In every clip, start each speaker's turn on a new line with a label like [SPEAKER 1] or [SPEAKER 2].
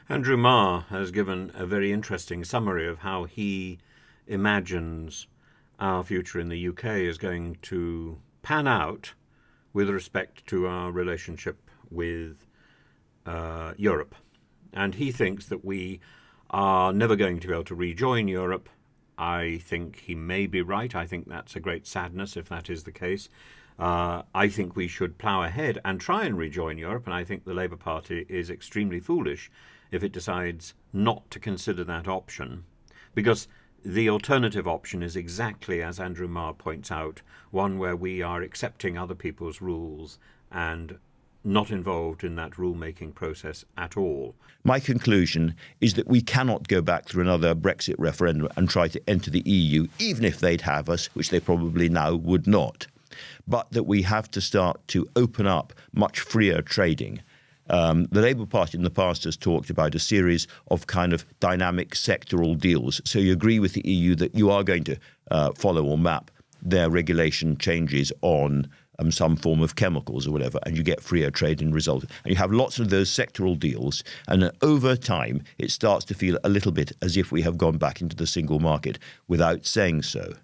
[SPEAKER 1] Andrew Marr has given a very interesting summary of how he imagines our future in the UK is going to pan out with respect to our relationship with Europe. And he thinks that we are never going to be able to rejoin Europe. I think he may be right. I think that's a great sadness if that is the case. I think we should plough ahead and try and rejoin Europe, and I think the Labour Party is extremely foolish if it decides not to consider that option, because the alternative option is exactly as Andrew Marr points out, one where we are accepting other people's rules and not involved in that rule-making process at all.
[SPEAKER 2] My conclusion is that we cannot go back through another Brexit referendum and try to enter the EU, even if they'd have us, which they probably now would not. But that we have to start to open up much freer trading. The Labour Party in the past has talked about a series of kind of dynamic sectoral deals. So you agree with the EU that you are going to follow or map their regulation changes on some form of chemicals or whatever, and you get freer trade in result. And you have lots of those sectoral deals, and over time it starts to feel a little bit as if we have gone back into the single market without saying so.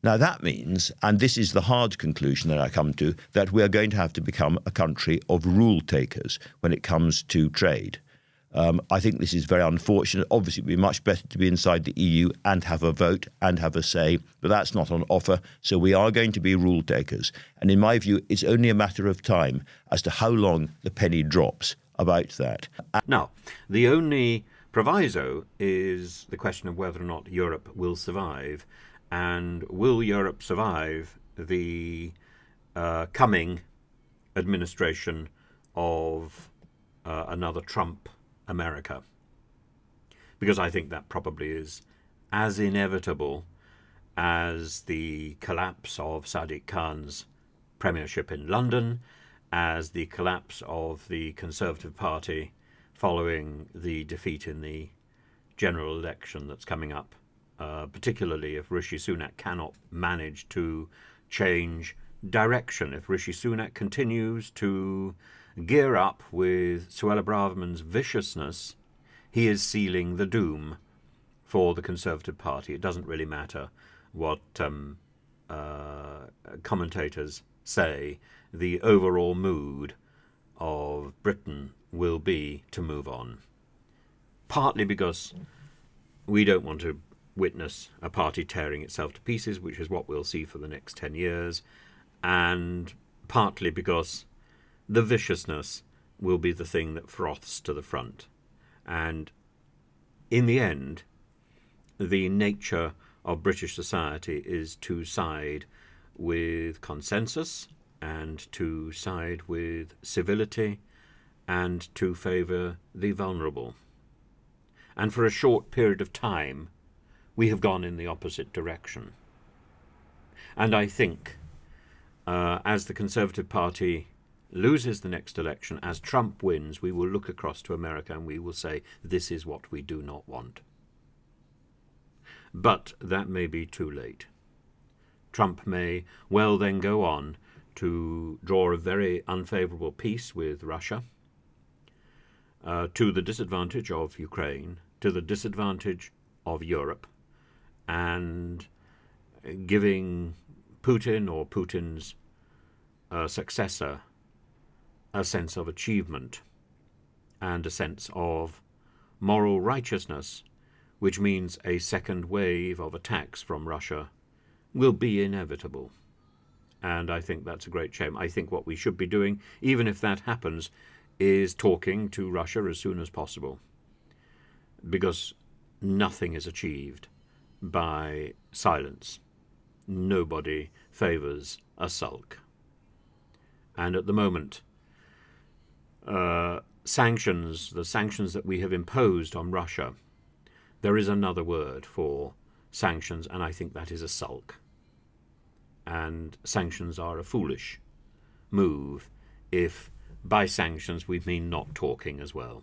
[SPEAKER 2] Now that means, and this is the hard conclusion that I come to, that we are going to have to become a country of rule takers when it comes to trade. I think this is very unfortunate. Obviously, it would be much better to be inside the EU and have a vote and have a say, but that's not on offer. So we are going to be rule takers. And in my view, it's only a matter of time as to how long the penny drops about that.
[SPEAKER 1] Now, the only proviso is the question of whether or not Europe will survive. And will Europe survive the coming administration of another Trump America? Because I think that probably is as inevitable as the collapse of Sadiq Khan's premiership in London, as the collapse of the Conservative Party following the defeat in the general election that's coming up, particularly if Rishi Sunak cannot manage to change direction. If Rishi Sunak continues to gear up with Suella Braverman's viciousness, he is sealing the doom for the Conservative Party. It doesn't really matter what commentators say. The overall mood of Britain will be to move on. Partly because we don't want to witness a party tearing itself to pieces, which is what we'll see for the next 10 years, and partly because the viciousness will be the thing that froths to the front. And in the end, the nature of British society is to side with consensus and to side with civility and to favour the vulnerable. And for a short period of time, we have gone in the opposite direction. And I think as the Conservative Party loses the next election, as Trump wins, we will look across to America and we will say, this is what we do not want. But that may be too late. Trump may well then go on to draw a very unfavourable peace with Russia, to the disadvantage of Ukraine, to the disadvantage of Europe, and giving Putin or Putin's successor a sense of achievement and a sense of moral righteousness, which means a second wave of attacks from Russia will be inevitable. And I think that's a great shame. I think what we should be doing, even if that happens, is talking to Russia as soon as possible, because nothing is achieved by silence. Nobody favours a sulk. And at the moment, sanctions, the sanctions that we have imposed on Russia, there is another word for sanctions, and I think that is a sulk. And sanctions are a foolish move if by sanctions we mean not talking as well.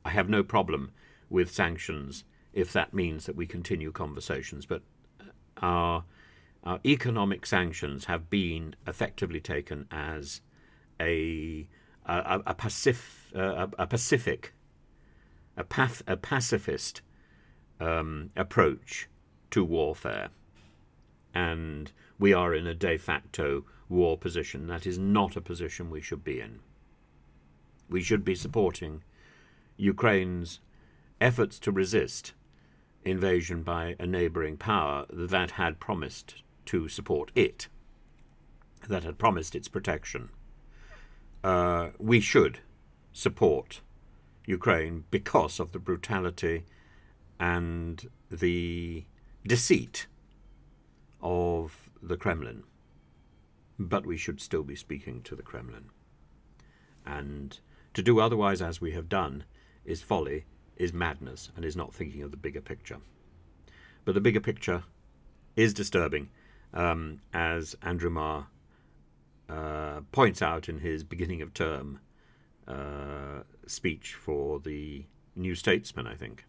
[SPEAKER 1] I have no problem with sanctions if that means that we continue conversations, but our economic sanctions have been effectively taken as a pacific a pacifist approach to warfare, and we are in a de facto war position. That is not a position we should be in. We should be supporting Ukraine's efforts to resist invasion by a neighbouring power that had promised to support it, that had promised its protection. We should support Ukraine because of the brutality and the deceit of the Kremlin. But we should still be speaking to the Kremlin. And to do otherwise, as we have done, is folly, is madness, and is not thinking of the bigger picture. But the bigger picture is disturbing, as Andrew Marr points out in his beginning of term speech for the New Statesman, I think.